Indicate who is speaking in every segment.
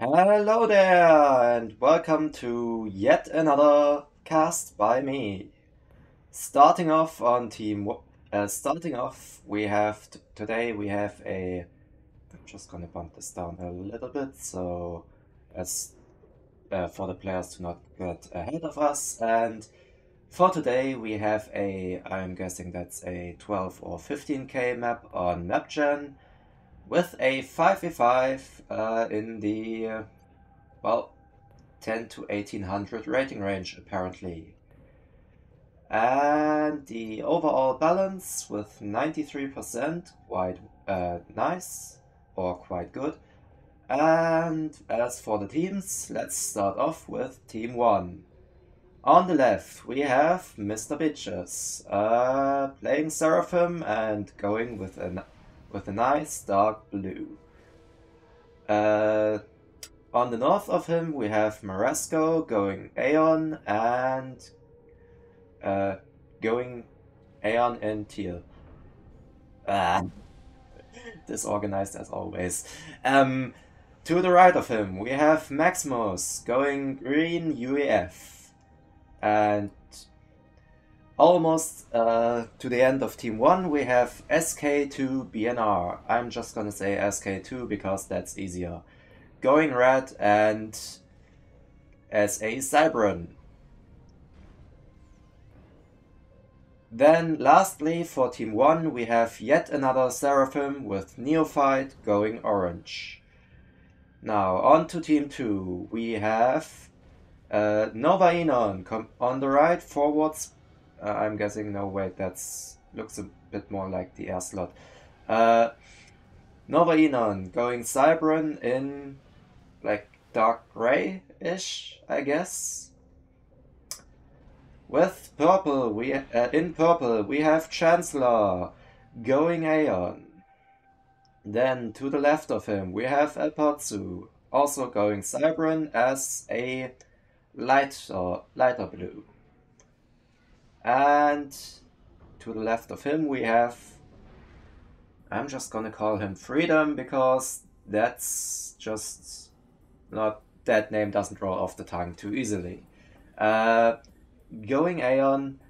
Speaker 1: Hello there, and welcome to yet another cast by me. Starting off, we have today we have a. I'm just gonna bump this down a little bit so as for the players to not get ahead of us. And for today, we have a. I'm guessing that's a 12 or 15k map on Mapgen with a 5v5 in the well 10 to 1800 rating range apparently. And the overall balance with 93% quite nice or quite good. And as for the teams, let's start off with Team 1. On the left, we have Mr. Bitches playing Seraphim and going with a nice dark blue. Uh, On the north of him, we have Marasco going Aeon and going Aeon in teal. Ah, disorganized as always. To the right of him, we have Maximus going green UEF. And almost to the end of Team 1, we have SK2 BNR. I'm just gonna say SK2 because that's easier. Going red and as a Cybran. Then lastly for Team 1 we have yet another Seraphim with Neophyte going orange. Now on to Team 2 we have Nova Enon on the right forwards. I'm guessing, no wait, that's looks a bit more like the air slot. Nova Enon going Cybran in like dark gray-ish, I guess. With purple, in purple we have Chancellor going Aeon. Then to the left of him we have Elpatsu also going Cybran as a lighter blue. And to the left of him we have, I'm just gonna call him Freedom because that's just not, that name doesn't roll off the tongue too easily. Going Aeon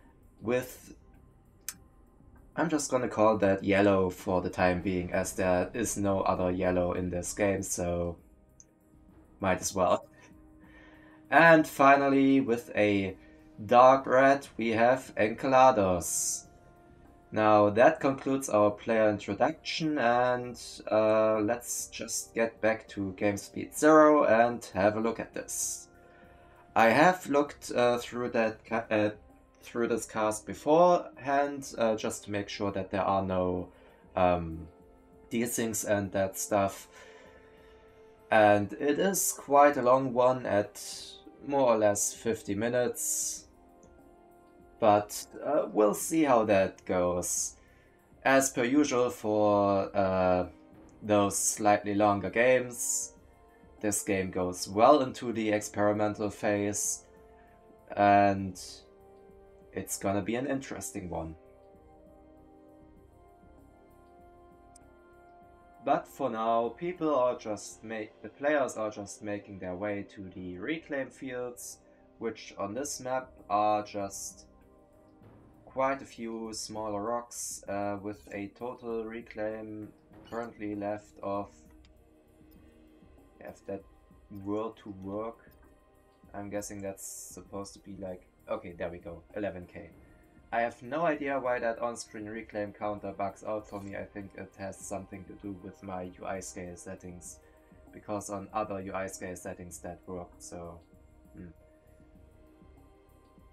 Speaker 1: with, I'm just gonna call that yellow for the time being, as there is no other yellow in this game, so might as well. And finally, with a dark red, we have Encalados. Now that concludes our player introduction, and let's just get back to game speed 0 and have a look at this. I have looked through this cast beforehand, just to make sure that there are no desyncs and that stuff. And it is quite a long one at more or less 50 minutes. But we'll see how that goes. As per usual for those slightly longer games, this game goes well into the experimental phase, and it's gonna be an interesting one. But for now, the players are just making their way to the reclaim fields, which on this map are just quite a few smaller rocks, with a total reclaim currently left of, if that were to work, I'm guessing that's supposed to be like, okay, there we go, 11k. I have no idea why that on-screen reclaim counter bugs out for me. I think it has something to do with my UI scale settings, because on other UI scale settings that worked, so...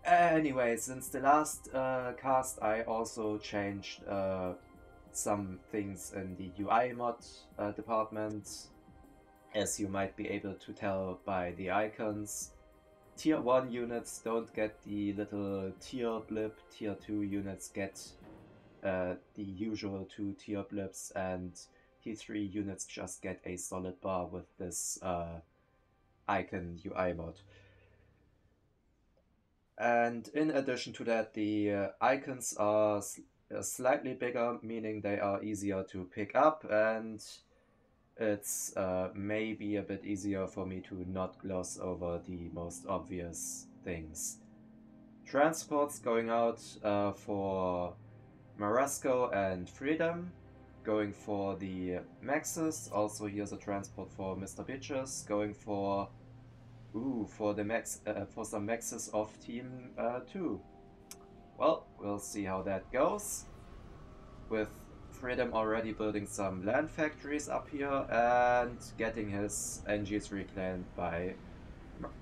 Speaker 1: Anyway, since the last cast I also changed some things in the UI mod department. As you might be able to tell by the icons, Tier 1 units don't get the little tier blip, Tier 2 units get the usual 2 tier blips, and Tier 3 units just get a solid bar with this icon UI mod. And in addition to that, the icons are slightly bigger, meaning they are easier to pick up, and it's maybe a bit easier for me to not gloss over the most obvious things. Transports going out for Marasco and Freedom, going for the Maxes. Also, here's a transport for Mr. Bitches, going for for the for some Maxes of Team 2. Well, we'll see how that goes. With Freedom already building some land factories up here and getting his NGs reclaimed by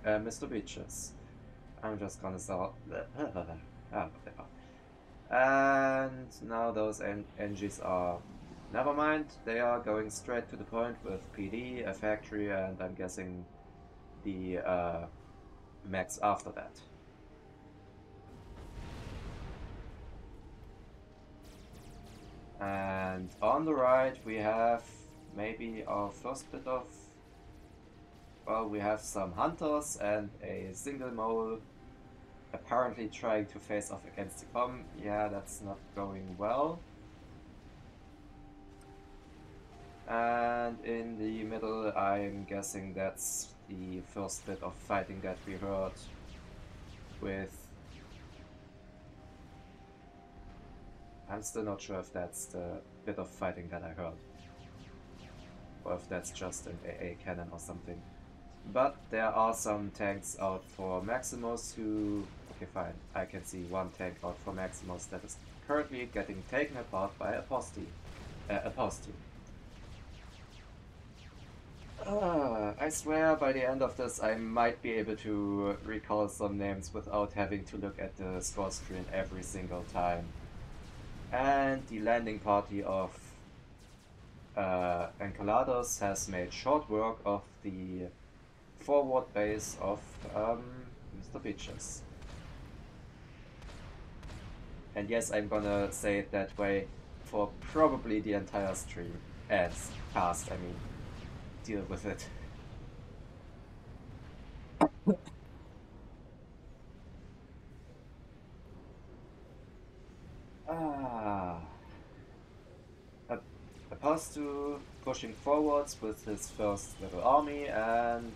Speaker 1: Mr. Beaches. I'm just gonna sell. Whatever. And now those NGs are. Never mind, they are going straight to the point with PD, a factory, and I'm guessing the max after that. And on the right we have maybe our first bit of... Well, we have some hunters and a single mole apparently trying to face off against the com. Yeah, that's not going well. And in the middle, I'm guessing that's the first bit of fighting that we heard with... I'm still not sure if that's the bit of fighting that I heard, or if that's just an AA cannon or something. But there are some tanks out for Maximus who... Okay, fine, I can see one tank out for Maximus that is currently getting taken apart by a post team. I swear by the end of this I might be able to recall some names without having to look at the score screen every single time. And the landing party of Encalados has made short work of the forward base of Mr. Beaches. And yes, I'm gonna say it that way for probably the entire stream. As cast, I mean. Deal with it. Opposed to pushing forwards with his first little army and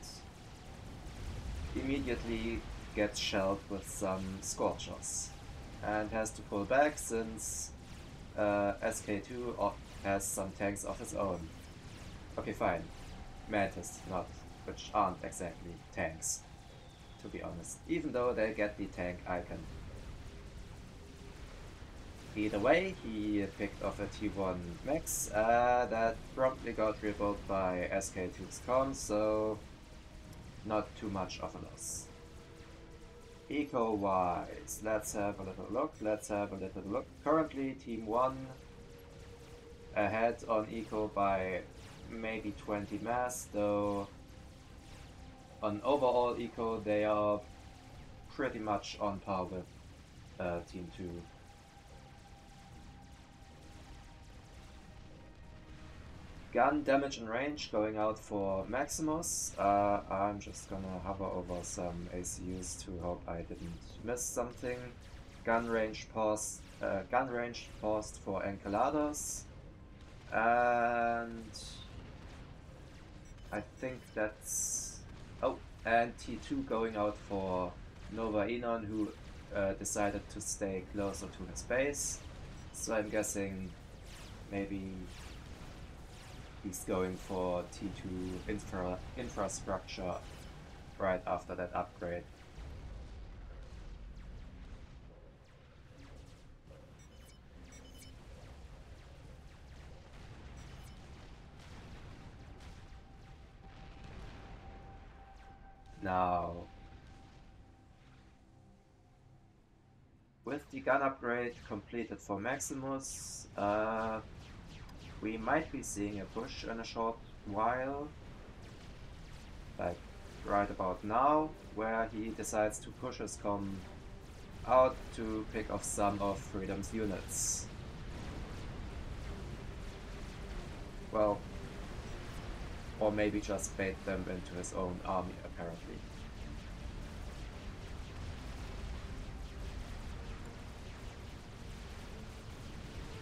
Speaker 1: immediately gets shelled with some Scorchers and has to pull back since SK2 has some tanks of his own. Okay, fine. Mantis, not, which aren't exactly tanks, to be honest, even though they get the tank icon. Either way, he picked off a T1 Max that promptly got rebuilt by SK2's com, so not too much of a loss. Eco-wise, let's have a little look. Currently, Team 1 ahead on Eco by maybe 20 mass, though on overall Eco they are pretty much on par with Team 2. Gun damage and range going out for Maximus. I'm just gonna hover over some ACUs to hope I didn't miss something. Gun range paused for Encalados. And I think that's... Oh, and T2 going out for Nova Enon, who decided to stay closer to his base. So I'm guessing maybe he's going for T2 infrastructure right after that upgrade. Now, with the gun upgrade completed for Maximus, we might be seeing a push in a short while, like right about now, where he decides to push his com out to pick off some of Freedom's units. Well, or maybe just bait them into his own army, apparently.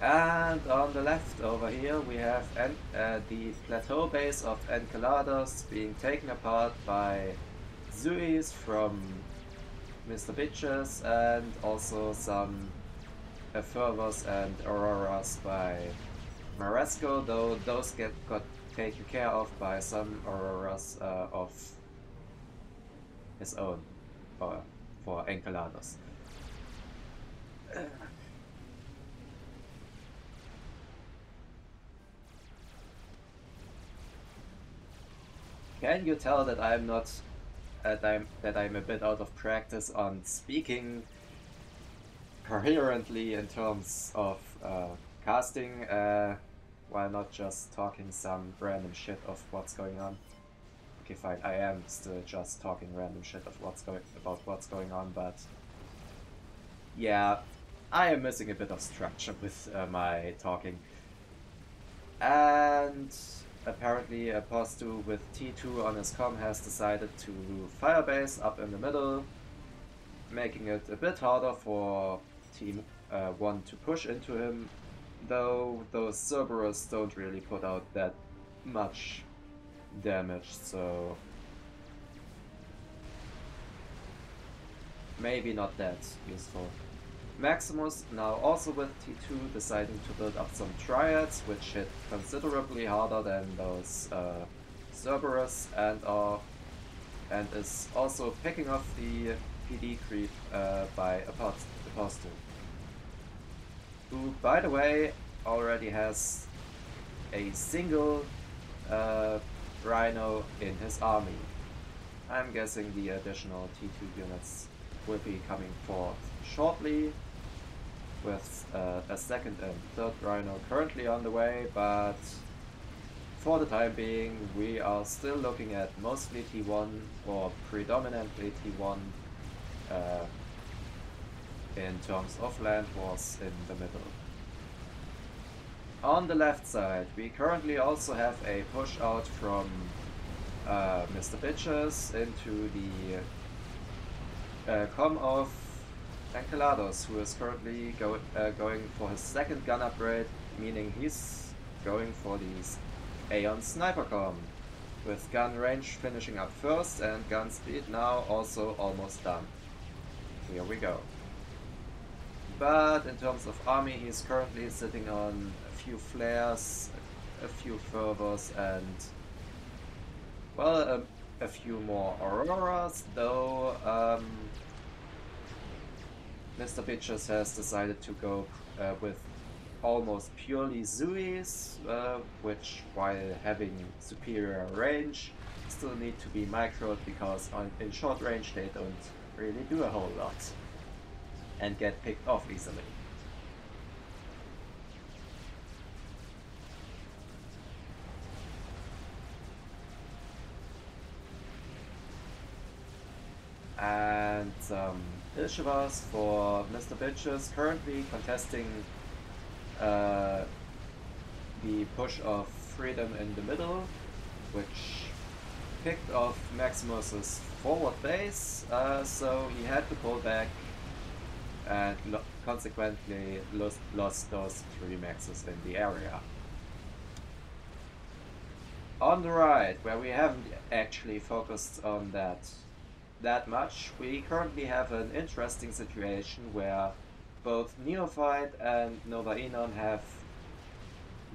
Speaker 1: And on the left over here we have the plateau base of Enceladus being taken apart by Zuis from Mr. Bitches and also some Fervors and Auroras by Maresco, though those got taken care of by some Auroras of his own for Enceladus. Can you tell that I'm not that I'm a bit out of practice on speaking coherently in terms of casting, while not just talking some random shit of what's going on? Okay, fine. I am still just talking random shit of what's going on, but yeah, I am missing a bit of structure with my talking. And apparently a Postu with T2 on his comm has decided to firebase up in the middle, making it a bit harder for Team 1 to push into him, though those Cerberus don't really put out that much damage, so maybe not that useful. Maximus, now also with T2, deciding to build up some triads, which hit considerably harder than those Cerberus, and is also picking off the PD creep by Apostle, who, by the way, already has a single Rhino in his army. I'm guessing the additional T2 units will be coming forth shortly, with a second and third Rhino currently on the way, but for the time being we are still looking at mostly T1 or predominantly T1 in terms of land wars in the middle. On the left side we currently also have a push out from Mr. Bitches into the comm of Enceladus, who is currently going for his second gun upgrade, meaning he's going for these Aeon Sniper comm, with gun range finishing up first and gun speed now also almost done. Here we go. But in terms of army, he's currently sitting on a few flares, a few fervors, and well, a few more auroras, though Mr. Bitches has decided to go with almost purely Zuis, which, while having superior range, still need to be microed because in short range they don't really do a whole lot and get picked off easily. And Ishivas for Mr. Bitches, currently contesting the push of Freedom in the middle, which picked off Maximus's forward base, so he had to pull back and consequently lost those 3 Maxes in the area. On the right, where we haven't actually focused on that much, we currently have an interesting situation where both Neophyte and Nova Enon have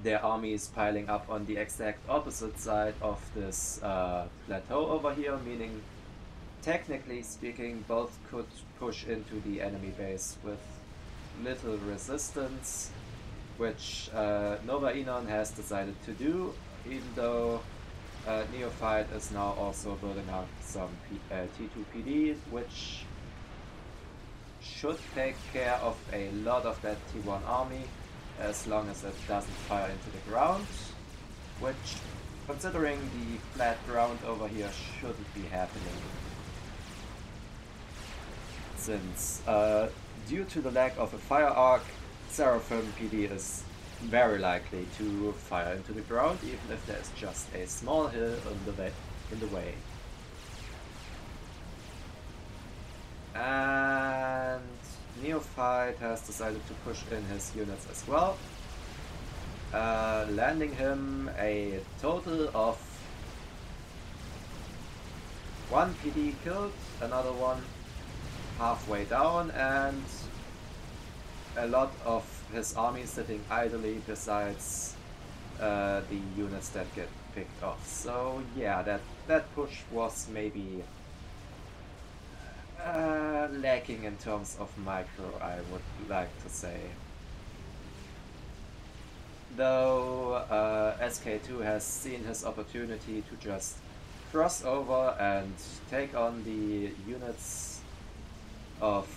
Speaker 1: their armies piling up on the exact opposite side of this plateau over here, meaning technically speaking both could push into the enemy base with little resistance, which Nova Enon has decided to do, even though Neophyte is now also building up some T2 PD, which should take care of a lot of that T1 army as long as it doesn't fire into the ground, which, considering the flat ground over here, shouldn't be happening, since due to the lack of a fire arc, Seraphim PD is very likely to fire into the ground, even if there's just a small hill in the way. And Neophyte has decided to push in his units as well, landing him a total of 1 PD killed, another one halfway down, and a lot of his army sitting idly besides the units that get picked off. So yeah, that push was maybe lacking in terms of micro, I would like to say. Though SK2 has seen his opportunity to just cross over and take on the units of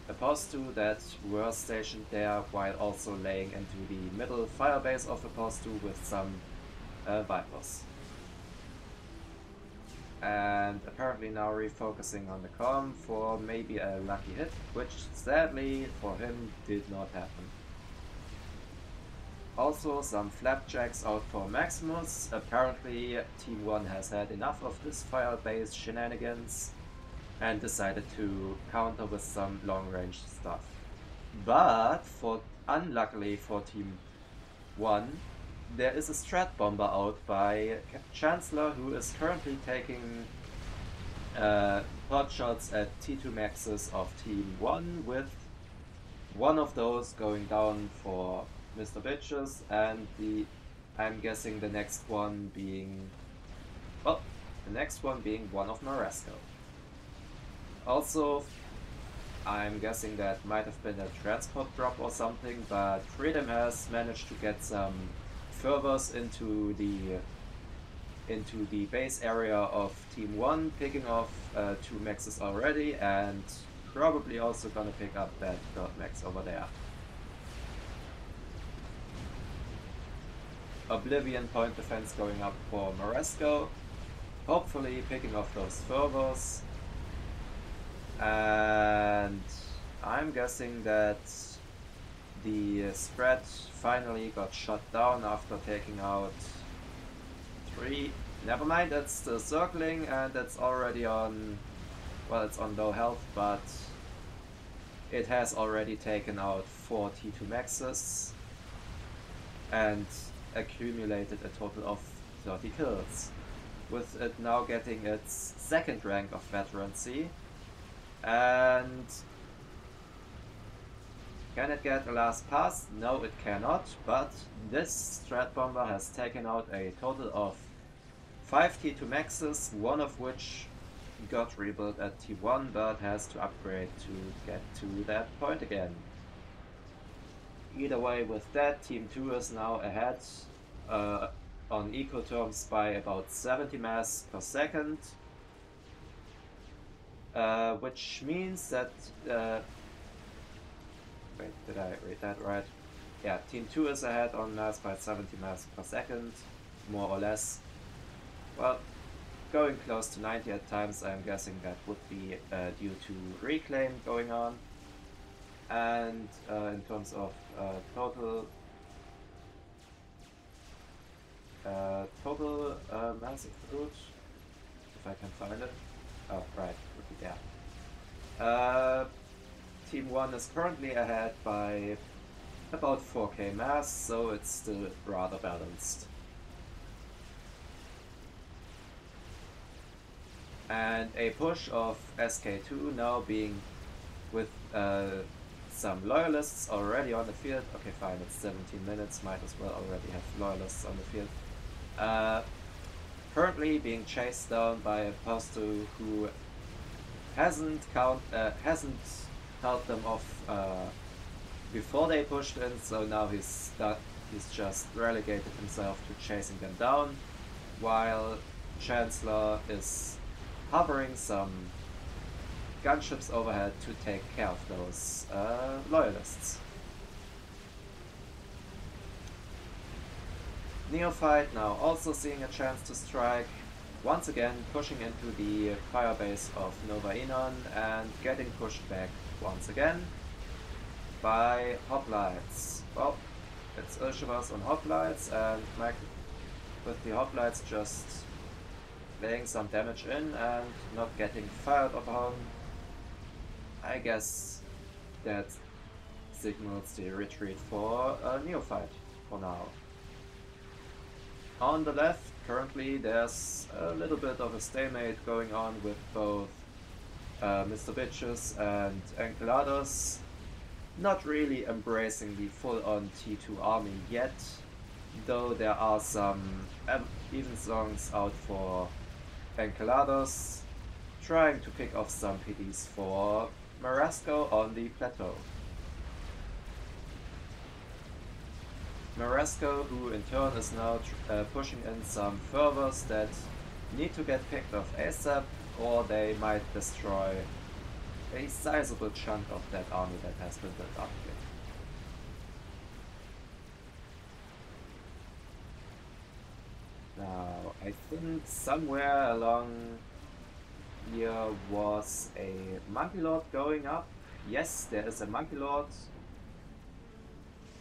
Speaker 1: opposed to that were stationed there, while also laying into the middle firebase of opposed to with some Vipers. And apparently now refocusing on the com for maybe a lucky hit, which sadly for him did not happen. Also some flapjacks out for Maximus. Apparently Team 1 has had enough of this firebase shenanigans and decided to counter with some long-range stuff. But unluckily for Team 1, there is a strat bomber out by Chancellor, who is currently taking pot shots at T2 maxes of Team 1, with one of those going down for Mr. Bitches, and I'm guessing the next one being, well, the next one being one of Marasco. Also, I'm guessing that might have been a transport drop or something, but Freedom has managed to get some fervors into the base area of Team 1, picking off 2 maxes already, and probably also gonna pick up that 3rd max over there. Oblivion point defense going up for Marasco, hopefully picking off those fervors. And I'm guessing that the spread finally got shut down after taking out 3. Never mind, that's still circling, and it's already on, well, it's on low health, but it has already taken out 4 T2 maxes and accumulated a total of 30 kills, with it now getting its 2nd rank of veterancy. And can it get a last pass? No, it cannot, but this Strat Bomber has taken out a total of 5 T2 maxes, one of which got rebuilt at T1, but has to upgrade to get to that point again. Either way, with that, Team 2 is now ahead on eco terms by about 70 mass per second. Which means that, wait, did I read that right? Yeah, Team 2 is ahead on mass by 70 mass per second, more or less. Well, going close to 90 at times, I'm guessing that would be due to reclaim going on. And in terms of total massive fruit, if I can find it. Oh, right, would be there. Team 1 is currently ahead by about 4k mass, so it's still rather balanced. And a push of SK2 now being with some loyalists already on the field. Okay, fine, it's 17 minutes, might as well already have loyalists on the field. Currently being chased down by a Postu who hasn't held them off before they pushed in, so now he's just relegated himself to chasing them down, while Chancellor is hovering some gunships overhead to take care of those loyalists. Neophyte now also seeing a chance to strike, once again pushing into the firebase of Nova Enon and getting pushed back once again by hoplites. Well, it's Urshavas on hoplites, and Mike with the hoplites just laying some damage in and not getting fired upon. I guess that signals the retreat for a neophyte for now. On the left, currently there's a little bit of a stalemate going on with both Mr. Bitches and Enceladus not really embracing the full-on T2 army yet, though there are some even songs out for Enceladus, trying to pick off some PDs for Marasco on the plateau. Marasco, who in turn is now pushing in some fervors that need to get picked off ASAP, or they might destroy a sizable chunk of that army that has been built up here. Now, I think somewhere along here was a Monkey Lord going up. Yes, there is a Monkey Lord.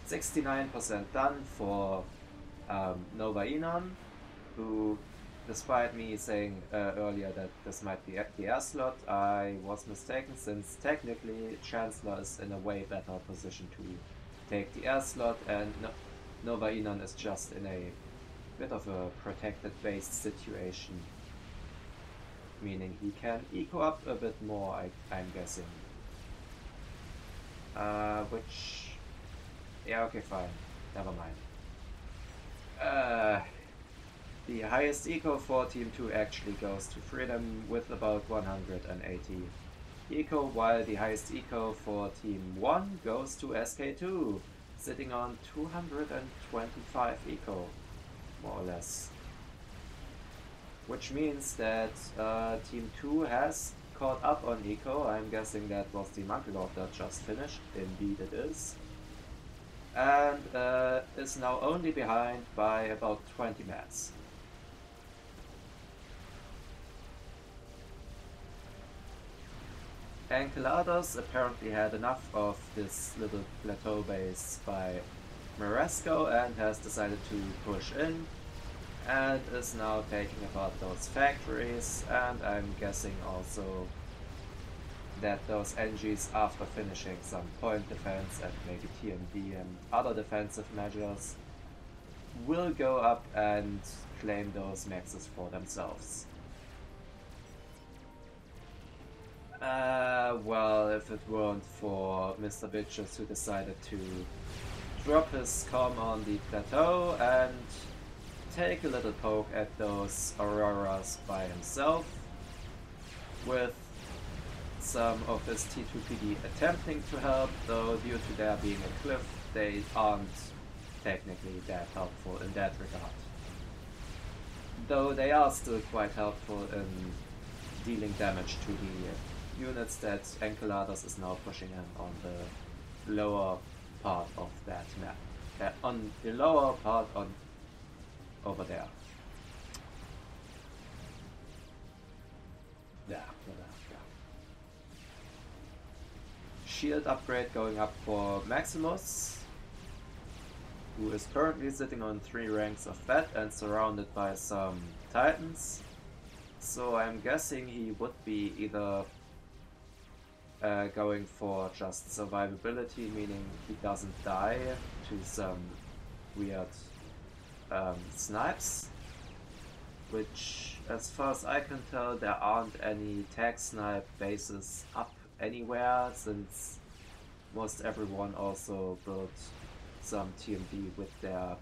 Speaker 1: 69% done for Nova Enon, who, despite me saying earlier that this might be the air slot, I was mistaken, since technically Chancellor is in a way better position to take the air slot, and Nova Enon is just in a bit of a protected base situation, meaning he can eco up a bit more, I'm guessing. Which... yeah, okay, fine. Never mind. The highest eco for Team 2 actually goes to Freedom with about 180 eco, while the highest eco for Team 1 goes to SK2, sitting on 225 eco, more or less. Which means that Team 2 has caught up on eco. I'm guessing that was the Monkey Lord that just finished. Indeed it is. And is now only behind by about 20 mats. Enceladus apparently had enough of this little plateau base by Marasco and has decided to push in, and is now taking apart those factories, and I'm guessing also that those NGs, after finishing some point defense and maybe TMD and other defensive measures, will go up and claim those maxes for themselves. Well, if it weren't for Mr. Bitches, who decided to drop his comm on the plateau and take a little poke at those Auroras by himself, with some of his T2PD attempting to help, though due to there being a cliff, they aren't technically that helpful in that regard. Though they are still quite helpful in dealing damage to the units that Enceladus is now pushing in on the lower part of that map. On the lower part over there. Yeah. Shield upgrade going up for Maximus, who is currently sitting on 3 ranks of that and surrounded by some Titans. So I'm guessing he would be either going for just survivability, meaning he doesn't die to some weird snipes, which, as far as I can tell, there aren't any tag snipe bases up anywhere, since most everyone also built some TMD with their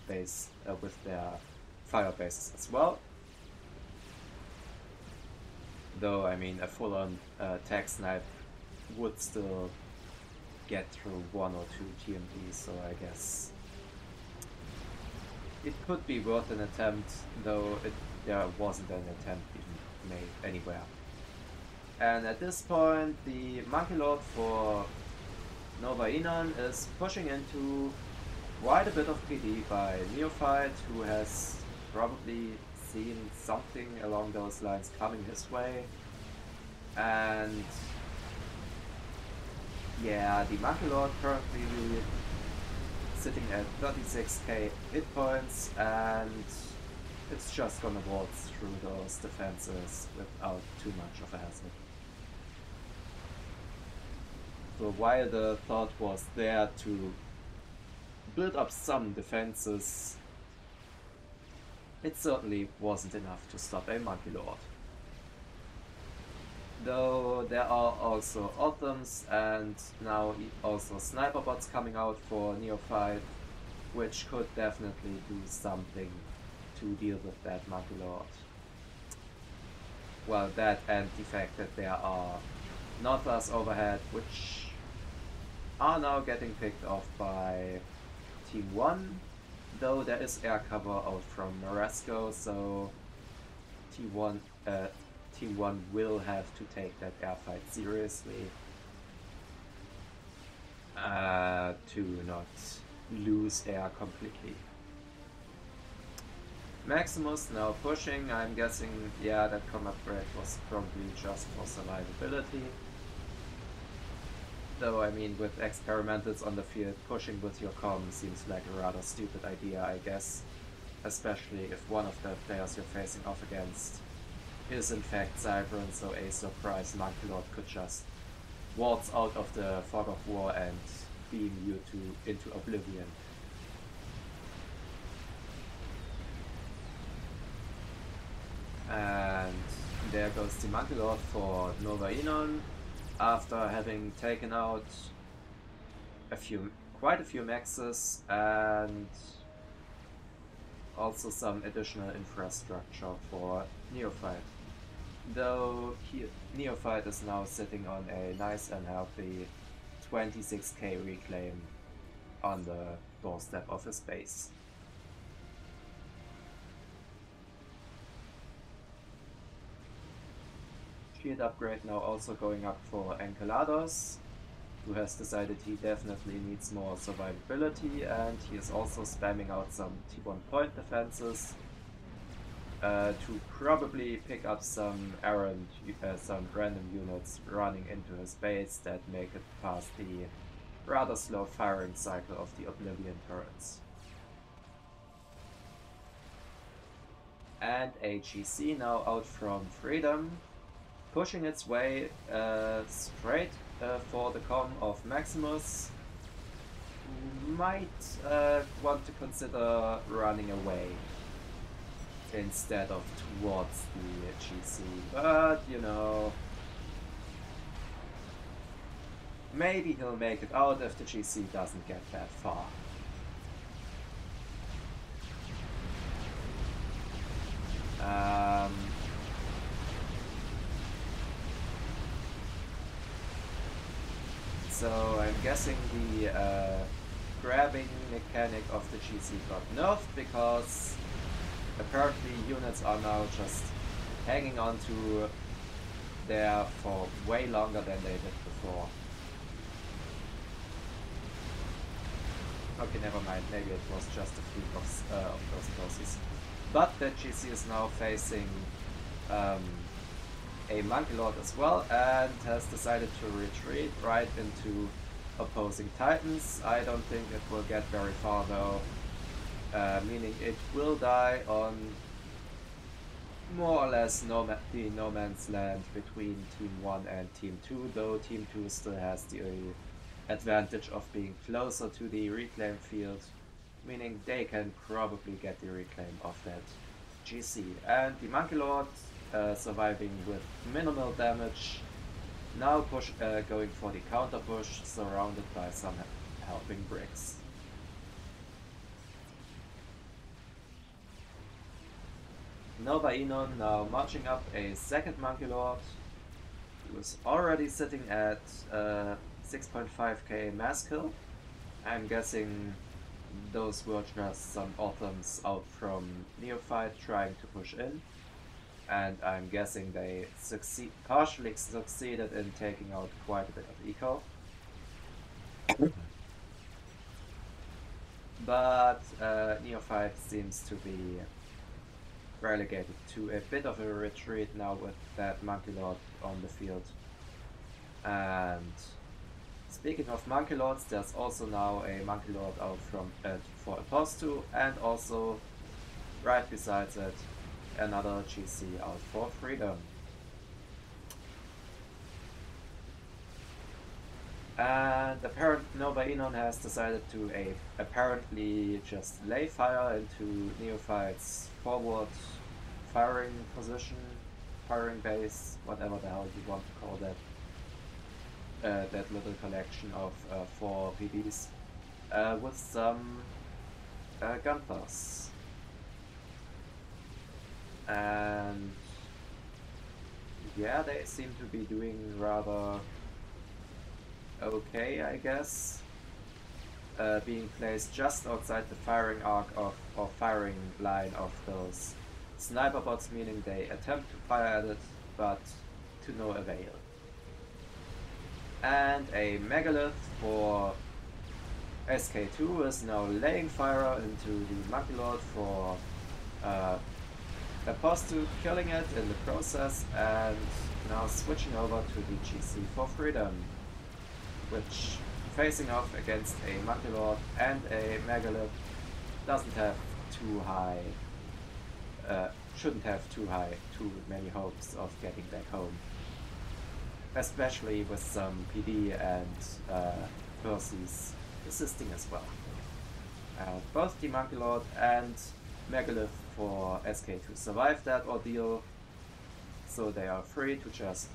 Speaker 1: base, with their fire bases as well. Though, I mean, a full-on tag snipe would still get through 1 or 2 TMDs, so I guess it could be worth an attempt, though there wasn't an attempt even made anywhere. And at this point, the Monkey Lord for Nova Enon is pushing into quite a bit of PD by Neophyte, who has probably seen something along those lines coming his way. And yeah, the Monkey Lord currently sitting at 36k hit points, and it's just gonna waltz through those defenses without too much of a hassle. So while the thought was there to build up some defenses, it certainly wasn't enough to stop a Monkey Lord. Though there are also Autumns and now also Sniper bots coming out for Neophyte, which could definitely do something to deal with that Monkey Lord. Well, that and the fact that there are Northers overhead, which are now getting picked off by Team 1, though there is air cover out from Moresco, so Team 1 will have to take that air fight seriously to not lose air completely. Maximus now pushing. I'm guessing, yeah, that comm upgrade was probably just for survivability. Though, I mean, with experimentals on the field, pushing with your comm seems like a rather stupid idea, I guess. Especially if one of the players you're facing off against is in fact Cybran, so a surprise Monkey Lord could just waltz out of the fog of war and beam you into oblivion. And there goes the Monkey Lord for Nova Enon, after having taken out quite a few maxes and also some additional infrastructure for Neophyte. Though Neophyte is now sitting on a nice and healthy 26k reclaim on the doorstep of his base. Shield upgrade now also going up for Encelados, who has decided he definitely needs more survivability, and he is also spamming out some T1 point defenses to probably pick up some some random units running into his base that make it past the rather slow firing cycle of the Oblivion turrets. And a GC now out from Freedom, pushing its way straight for the comm of Maximus, who might want to consider running away instead of towards the GC, but you know, maybe he'll make it out if the GC doesn't get that far. So I'm guessing the grabbing mechanic of the GC got nerfed because apparently units are now just hanging on to there for way longer than they did before. Okay, never mind, maybe it was just a fluke of those processes. But the GC is now facing a Monkey Lord as well, and has decided to retreat right into opposing Titans. I don't think it will get very far though, meaning it will die on more or less the no man's land between Team 1 and Team 2, though Team 2 still has the advantage of being closer to the reclaim field, meaning they can probably get the reclaim of that GC. And the Monkey Lord surviving with minimal damage, now going for the counter push, surrounded by some helping bricks. Nova Enon now marching up a second Monkey Lord, who is already sitting at 6.5k mass kill. I'm guessing those were just some Autumns out from Neophyte trying to push in, and I'm guessing they partially succeeded in taking out quite a bit of eco. But Neophyte seems to be relegated to a bit of a retreat now with that Monkey Lord on the field. And speaking of Monkey Lords, there's also now a Monkey Lord out from for Apostu, and also right besides it another GC out for Freedom. And Nova Enon has decided to apparently just lay fire into Neophyte's forward firing position, firing base, whatever the hell you want to call that. That little collection of 4 PBs with some Gunthers. And yeah, they seem to be doing rather okay, I guess. Being placed just outside the firing arc or firing line of those sniper bots, meaning they attempt to fire at it, but to no avail. And a Megalith for SK2 is now laying fire into the Monkey Lord for opposed to killing it in the process, and now switching over to the GC for Freedom, which, facing off against a Monkey Lord and a Megalith, doesn't have too high, shouldn't have too many hopes of getting back home. Especially with some PD and Percy's assisting as well. Both the Monkey Lord and Megalith for SK2 survive that ordeal, so they are free to just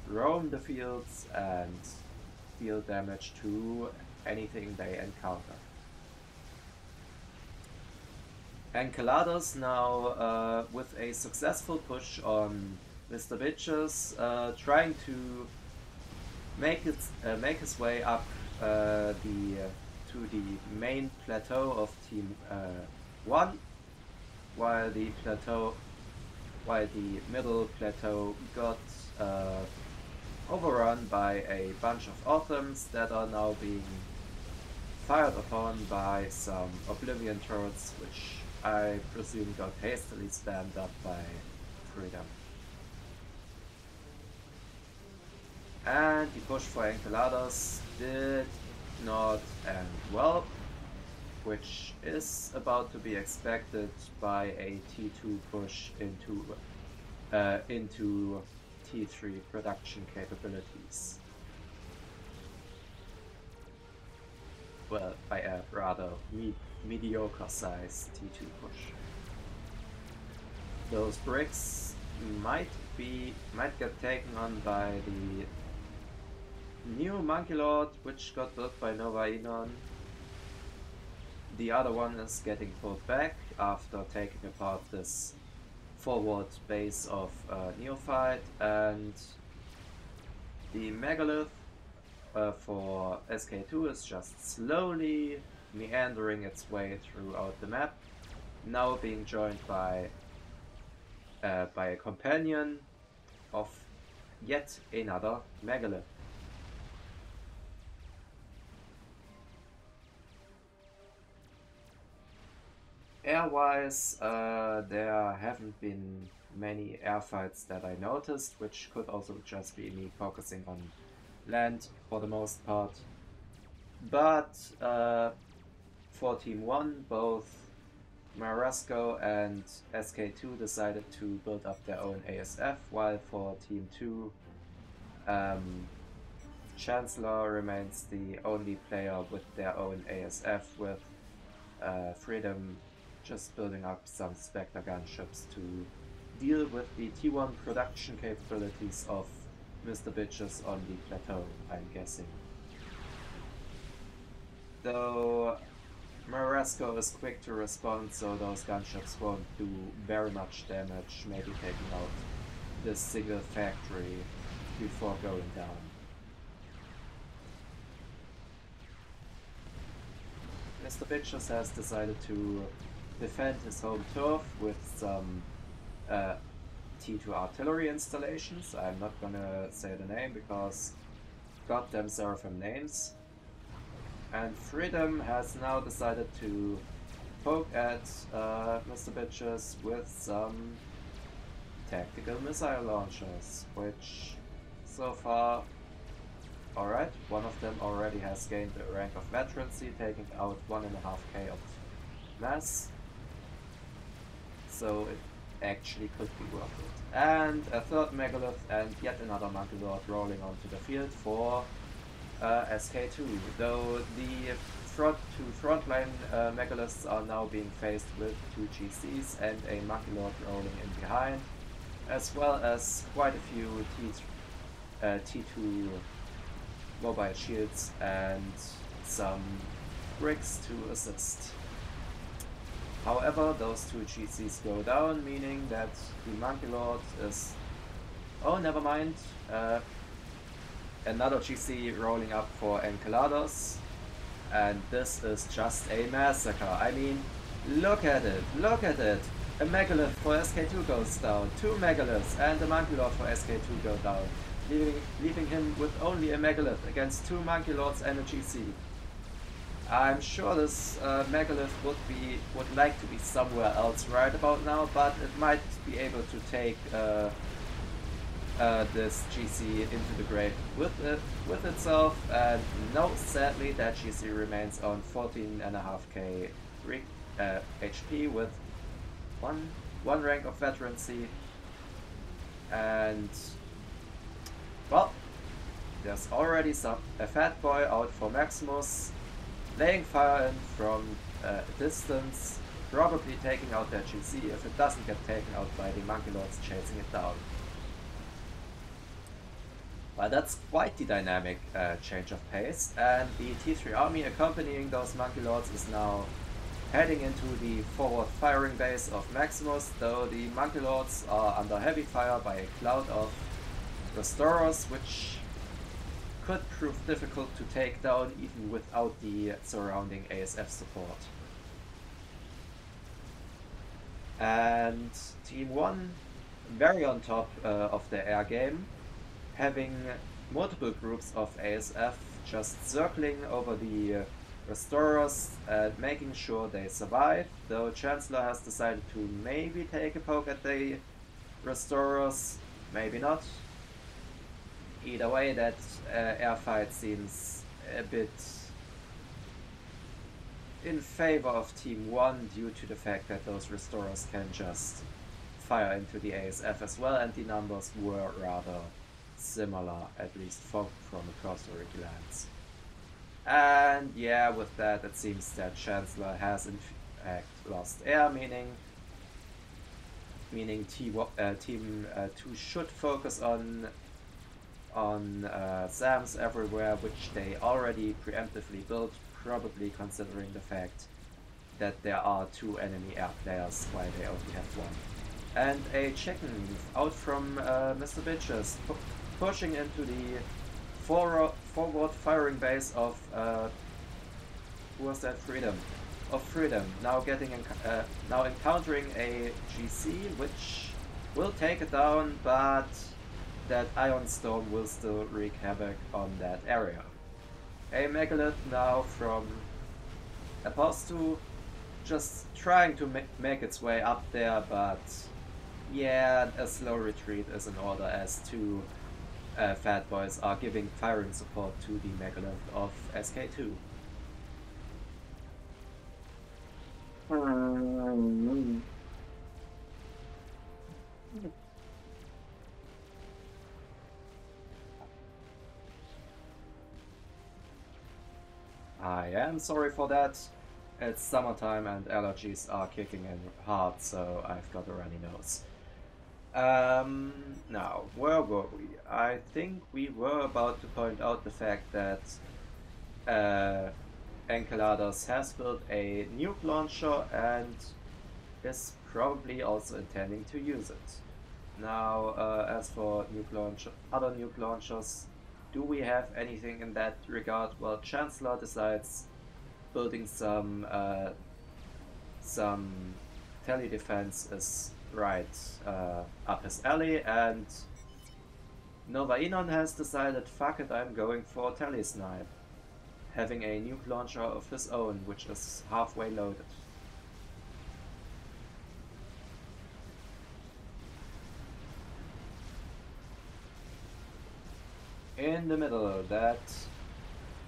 Speaker 1: roam the fields and deal damage to anything they encounter. Enceladus now with a successful push on Mr. Bitches, trying to make his way up to the main plateau of Team 1, while the middle plateau got overrun by a bunch of Autumns that are now being fired upon by some Oblivion turrets, which I presume got hastily spammed up by Freedom. And the push for Enceladus did not end well, which is about to be expected by a T2 push into T3 production capabilities. Well, by a rather mediocre sized T2 push. Those bricks might get taken on by the new Monkey Lord, which got built by Nova Enon. The other one is getting pulled back after taking apart this forward base of Neophyte, and the Megalith for SK2 is just slowly meandering its way throughout the map, now being joined by a companion of yet another Megalith. Air-wise, there haven't been many airfights that I noticed, which could also just be me focusing on land for the most part. But for Team 1, both Marasco and SK2 decided to build up their own ASF, while for Team 2, Chancellor remains the only player with their own ASF, with Freedom just building up some Spectre gunships to deal with the T1 production capabilities of Mr. Bitches on the plateau, I'm guessing. Though Marasco is quick to respond, so those gunships won't do very much damage, maybe taking out this single factory before going down. Mr. Bitches has decided to defend his home turf with some T2 artillery installations. I'm not gonna say the name because goddamn Seraphim names. And Freedom has now decided to poke at Mr. Bitches with some tactical missile launchers, which so far, alright, one of them already has gained the rank of veterancy, taking out 1.5k of mass. So it actually could be worth it. And a third Megalith and yet another Monkey Lord rolling onto the field for SK2, though the frontline megaliths are now being faced with 2 GCs and a Monkey Lord rolling in behind, as well as quite a few T2 mobile shields and some bricks to assist. However, those 2 GCs go down, meaning that the Monkey Lord is... Oh, never mind. Another GC rolling up for Enceladus. And this is just a massacre. I mean, look at it, look at it. A Megalith for SK2 goes down, 2 Megaliths and a Monkey Lord for SK2 go down, leaving him with only a Megalith against 2 Monkey Lords and a GC. I'm sure this Megalith would like to be somewhere else right about now, but it might be able to take this GC into the grave with itself, and no, sadly that GC remains on 14.5k HP with one rank of veterancy, and well, there's already a fat boy out for Maximus, laying fire in from a distance, probably taking out that GC if it doesn't get taken out by the Monkey Lords chasing it down. Well, that's quite the dynamic change of pace, and the T3 army accompanying those Monkey Lords is now heading into the forward firing base of Maximus, though the Monkey Lords are under heavy fire by a cloud of Restorers, which could prove difficult to take down even without the surrounding ASF support. And Team 1 very on top of the air game, having multiple groups of ASF just circling over the Restorers and making sure they survive, though Chancellor has decided to maybe take a poke at the Restorers, maybe not. Either way, that airfight seems a bit in favor of Team 1 due to the fact that those Restorers can just fire into the ASF as well, and the numbers were rather similar, at least from a cursory glance. And yeah, with that, it seems that Chancellor has in fact lost air, meaning Team 2 should focus on SAMs everywhere, which they already preemptively built, probably considering the fact that there are 2 enemy air players while they only have 1. And a chicken out from Mr. Bitches, pushing into the forward firing base of who was that? Freedom. Of Freedom. Now now encountering a GC, which will take it down, but that Ion Storm will still wreak havoc on that area. A Megalith now from Apostu, just trying to make its way up there, but yeah, a slow retreat is in order as 2 Fat Boys are giving firing support to the Megalith of SK2. I am sorry for that. It's summertime and allergies are kicking in hard, so I've got a runny nose. Now, where were we? I think we were about to point out the fact that Enceladus has built a nuke launcher and is probably also intending to use it. Now, as for other nuke launchers, do we have anything in that regard? Well, Chancellor decides building some tele defense is right up his alley, and Nova Enon has decided, fuck it, I'm going for tele snipe, having a nuke launcher of his own, which is halfway loaded. In the middle, that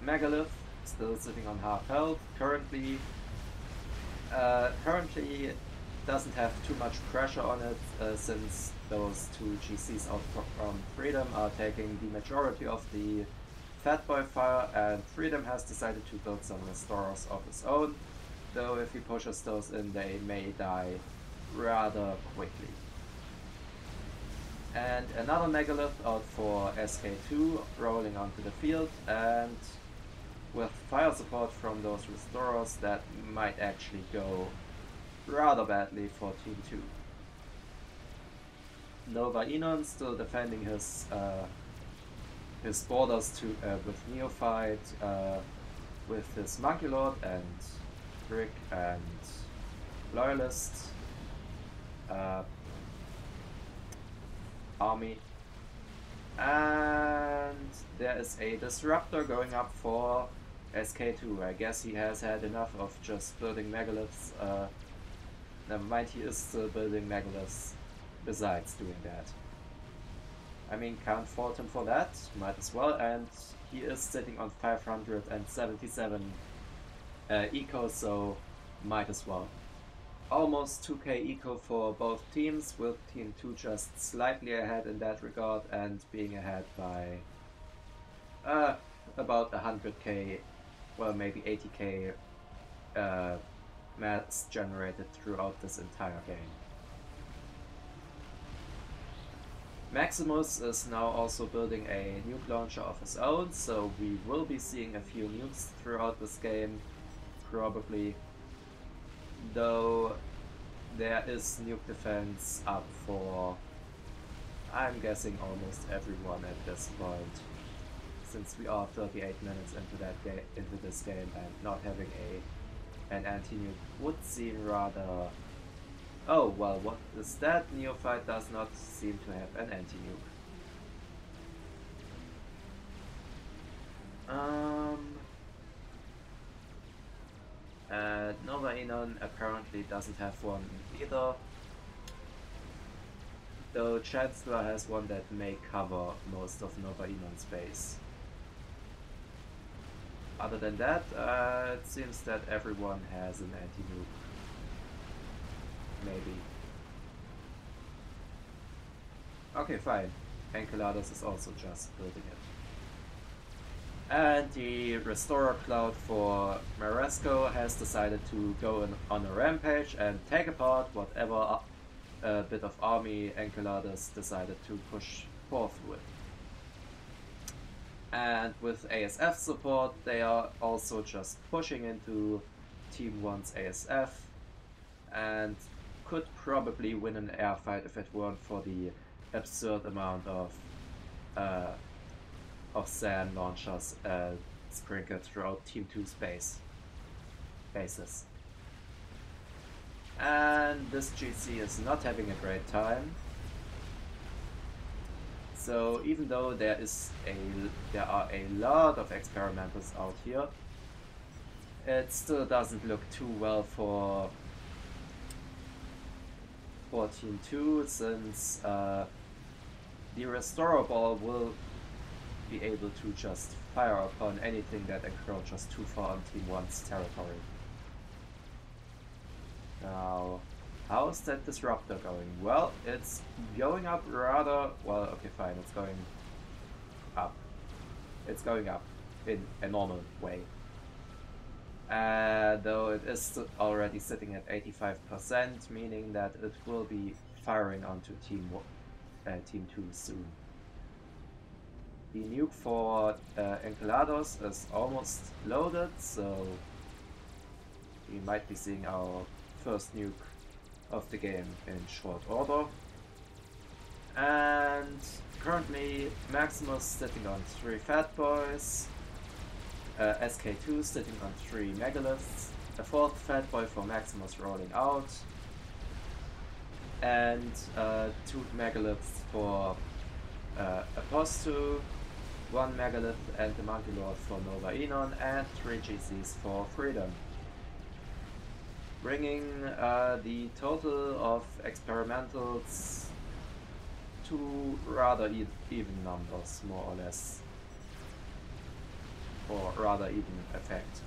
Speaker 1: Megalith, still sitting on half health, currently doesn't have too much pressure on it, since those 2 GCs out from Freedom are taking the majority of the Fatboy fire, and Freedom has decided to build some restorers of his own, though if he pushes those in they may die rather quickly. And another Megalith out for SK2 rolling onto the field, and with fire support from those restorers that might actually go rather badly for Team 2. Nova Enon still defending his borders with Neophyte, with his Monkey Lord and Brick and Loyalist army. And there is a Disruptor going up for SK2. I guess he has had enough of just building Megaliths. Never mind, he is still building Megaliths besides doing that. I mean, can't fault him for that, might as well, and he is sitting on 577 eco, so might as well. Almost 2k eco for both teams, with Team 2 just slightly ahead in that regard and being ahead by about 100k, well maybe 80k mass generated throughout this entire game. Maximus is now also building a nuke launcher of his own, so we will be seeing a few nukes throughout this game, probably. Though there is nuke defense up for, I'm guessing, almost everyone at this point, since we are 38 minutes into this game, and not having an anti-nuke would seem rather. Oh, well, what is that? Neophyte does not seem to have an anti-nuke. Nova Enon apparently doesn't have one either, though Chancellor has one that may cover most of Nova Enon's base. Other than that, it seems that everyone has an anti-nuke. Maybe. Okay, fine. Enceladus is also just building it. And the Restorer Cloud for Maresco has decided to go on a rampage and take apart whatever bit of army Enceladus decided to push forth with. And with ASF support, they are also just pushing into Team 1's ASF and could probably win an air fight if it weren't for the absurd amount of sand launchers sprinkled throughout Team 2's bases. And this GC is not having a great time. So even though there are a lot of experimentals out here, it still doesn't look too well for Team 2, since the Restorer Ball will be able to just fire upon anything that encroaches too far on Team 1's territory. Now, how is that Disruptor going? Well, it's going up rather... well, okay, fine, it's going up. It's going up in a normal way. Though it is already sitting at 85%, meaning that it will be firing onto Team 2 soon. The nuke for Enceladus is almost loaded, so we might be seeing our first nuke of the game in short order. And currently Maximus sitting on 3 Fat Boys, SK2 sitting on 3 Megaliths, a 4th Fat Boy for Maximus rolling out, and 2 Megaliths for Apostu, 1 Megalith and the Monkey Lord for Nova Enon, and 3 GCs for Freedom, bringing the total of experimentals to rather even numbers, more or less, or rather even effect.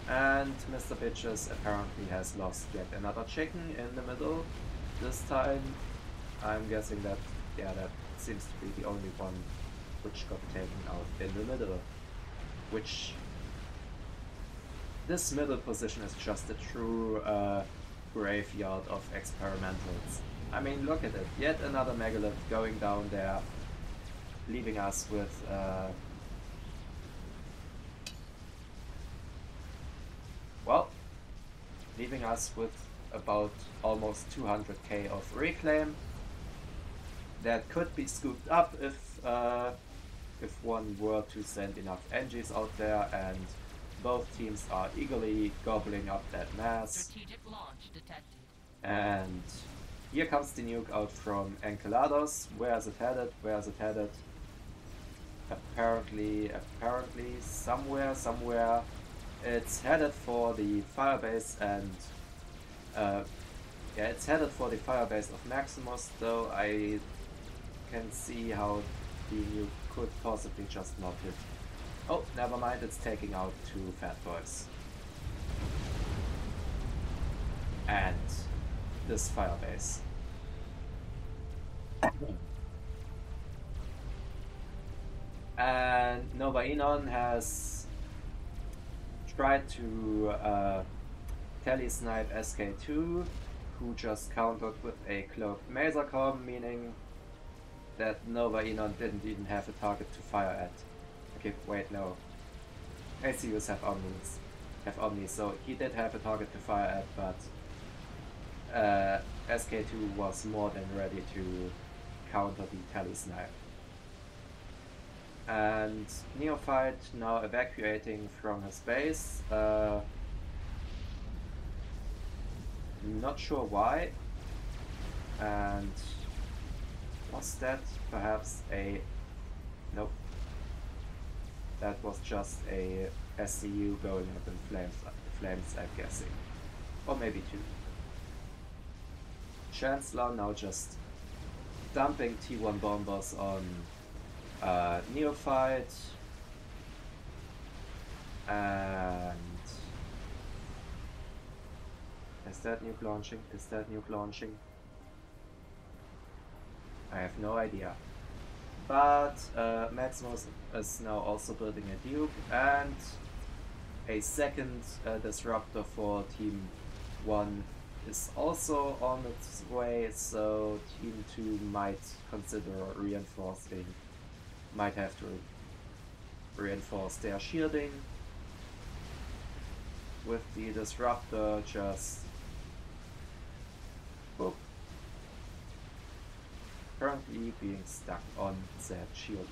Speaker 1: And Mr. Bitches apparently has lost yet another chicken in the middle. This time I'm guessing that, yeah, that seems to be the only one which got taken out in the middle. which this middle position is just a true graveyard of experimentals. I mean, look at it, yet another megalith going down there, leaving us with well, leaving us with about almost 200k of reclaim. That could be scooped up if one were to send enough NGs out there, and both teams are eagerly gobbling up that mass.
Speaker 2: Strategic launch detected.
Speaker 1: And here comes the nuke out from Enceladus. Where is it headed? Where is it headed? Apparently, somewhere. It's headed for the firebase, and yeah, it's headed for the firebase of Maximus, though I can see how the nuke could possibly just not hit. Oh, never mind, it's taking out 2 fat boys. And this firebase. And Nova Enon has tried to tele-snipe SK2, who just countered with a cloaked Masercom, meaning that Nova Enon didn't even have a target to fire at. Okay, wait, no. ACUs have Omnis, so he did have a target to fire at, but SK2 was more than ready to counter the tele-snipe. And Neophyte now evacuating from his base. Not sure why. And was that perhaps a... Nope. That was just a SCU going up in flames, I'm guessing. Or maybe 2. Chancellor now just dumping T1 bombers on Neophyte. And... Is that nuke launching? Is that nuke launching? I have no idea. But Maximus is now also building a nuke, and a second disruptor for Team 1 is also on its way, so Team 2 might consider reinforcing, might have to reinforce their shielding, with the disruptor just currently being stuck on that shielding.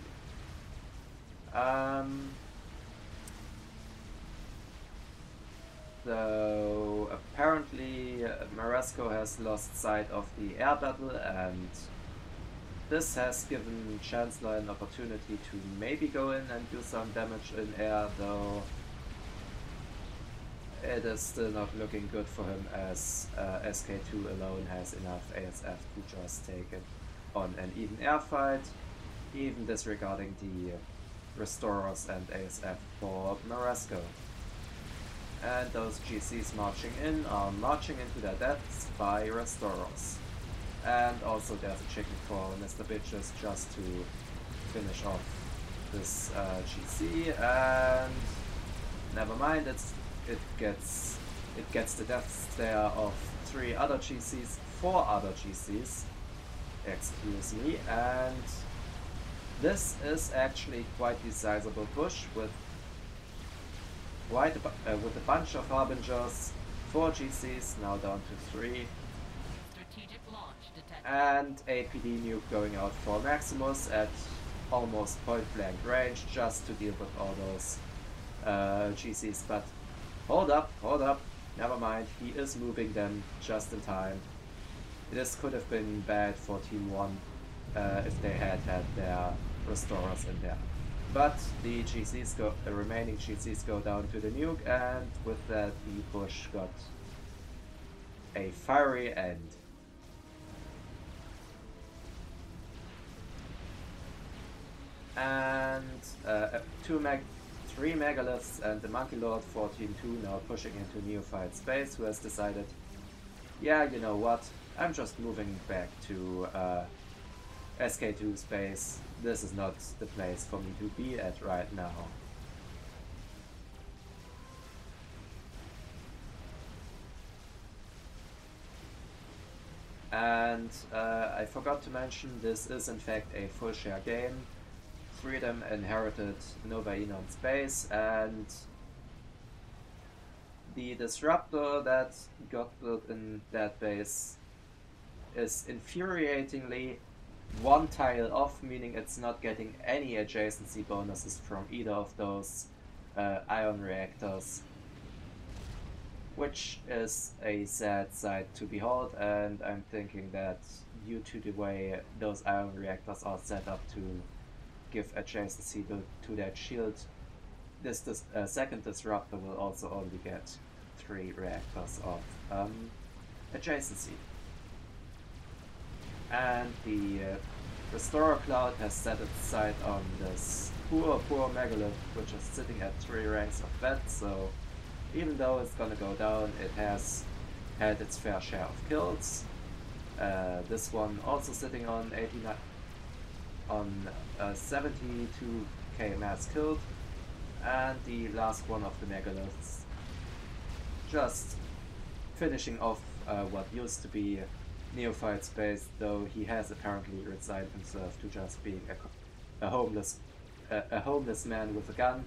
Speaker 1: So apparently Marasco has lost sight of the air battle, and this has given Chancellor an opportunity to maybe go in and do some damage in air, though it is still not looking good for him, as SK2 alone has enough ASF to just take it on an even air fight, even disregarding the Restorers and ASF for Marasco. And those GCs marching in are marching into their deaths by Restorers. And also there's a chicken for Mr. Bitches just to finish off this GC, and never mind, it gets the death stare of 3 other GCs, 4 other GCs, excuse me, and this is actually quite a sizable push with with a bunch of Harbingers, 4 GCs now down to 3.
Speaker 2: Strategic launch detected.
Speaker 1: And a PD nuke going out for Maximus at almost point blank range just to deal with all those GCs, but hold up, never mind, he is moving them just in time. This could have been bad for Team 1 if they had their Restorers in there. But the remaining GCs go down to the nuke, and with that the push got a fiery end. And 3 megaliths and the Monkey Lord for Team 2 now pushing into Neophyte space, who has decided, yeah, you know what, I'm just moving back to SK2 space. This is not the place for me to be at right now. And I forgot to mention, this is in fact a full share game. Freedom inherited Nova Enon space, and the disruptor that got built in that base is infuriatingly one tile off, meaning it's not getting any adjacency bonuses from either of those ion reactors, which is a sad sight to behold. And I'm thinking that due to the way those ion reactors are set up to give adjacency to that shield, this second disruptor will also only get 3 reactors of adjacency. And the Restorer Cloud has set its sight on this poor megalith, which is sitting at 3 ranks of vet, so even though it's gonna go down, it has had its fair share of kills. This one also sitting on 89, on 72k mass killed, and the last one of the megaliths just finishing off what used to be neophyte space, though he has apparently resigned himself to just being a homeless man with a gun.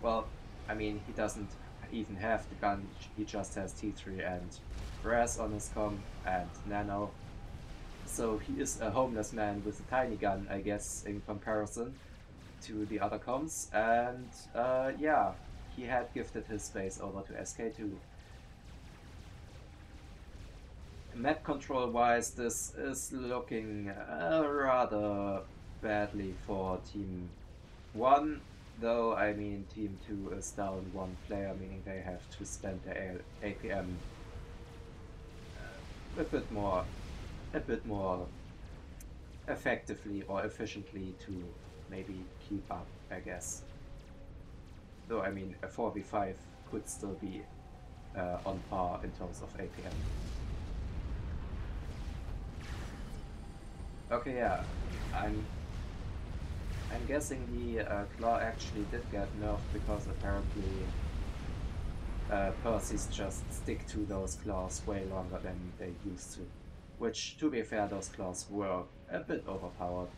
Speaker 1: Well, I mean, he doesn't even have the gun, he just has T3 and Brass on his comm and Nano. So he is a homeless man with a tiny gun, I guess, in comparison to the other comms. And yeah, he had gifted his space over to SK2. Map control wise, this is looking rather badly for Team 1, though I mean Team 2 is down 1 player, meaning they have to spend their APM a bit more effectively or efficiently to maybe keep up, I guess. Though I mean a 4v5 could still be on par in terms of APM. Okay, yeah, I'm guessing the claw actually did get nerfed because apparently Percy's just stick to those claws way longer than they used to. Which, to be fair, those claws were a bit overpowered.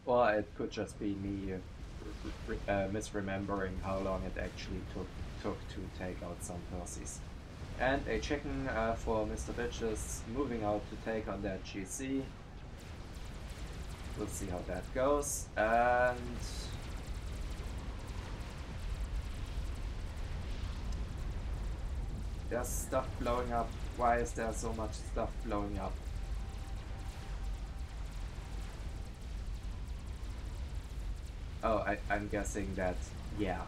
Speaker 1: Or it could just be me misremembering how long it actually took to take out some Percys. And a chicken for Mr. Bitches moving out to take on that GC. We'll see how that goes. And there's stuff blowing up. Why is there so much stuff blowing up? Oh, I'm guessing that, yeah.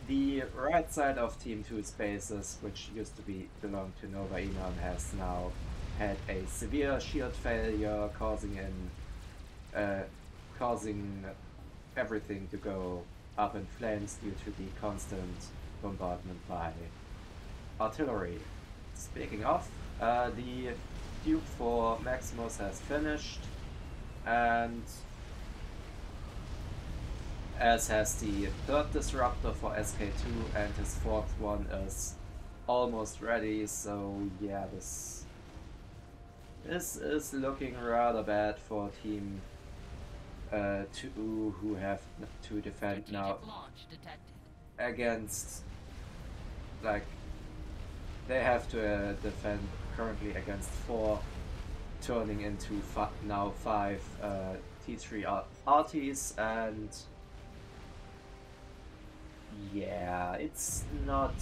Speaker 1: The right side of Team 2 spaces, which used to belong to Nova Enon, has now had a severe shield failure, causing everything to go up in flames due to the constant bombardment by artillery. Speaking of, the Duke for Maximus has finished, and as has the third disruptor for SK2, and his fourth one is almost ready. So yeah, this is looking rather bad for Team 2, who have to defend now against, like, they have to defend currently against 4, turning into now 5 T3 arties, and yeah, it's not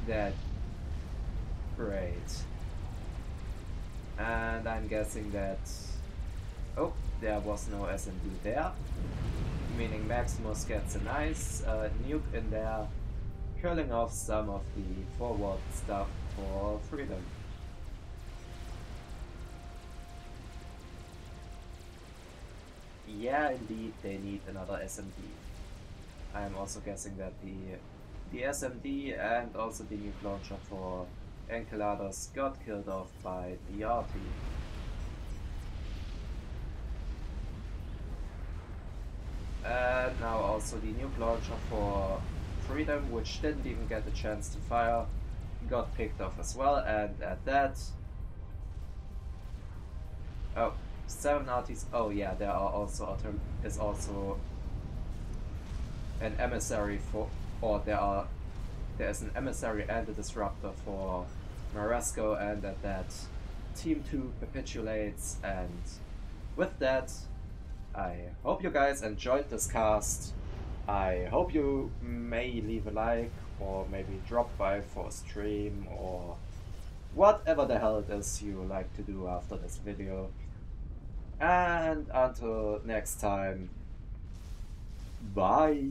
Speaker 1: that great. And I'm guessing that, oh, there was no SMD there, meaning Maximus gets a nice nuke in there, killing off some of the forward stuff for Freedom. Yeah, indeed, they need another SMD. I'm also guessing that the SMD and also the nuke launcher for Enceladus got killed off by the RT. also the nuke launcher for Freedom, which didn't even get a chance to fire, got picked off as well, and at that... Oh, 7 arties. Oh yeah, there are also is also an emissary for, or there's an emissary and a disruptor for Marasco, and at that Team 2 capitulates, and with that, I hope you guys enjoyed this cast. I hope you may leave a like, or maybe drop by for a stream, or whatever the hell it is you like to do after this video. And until next time, bye!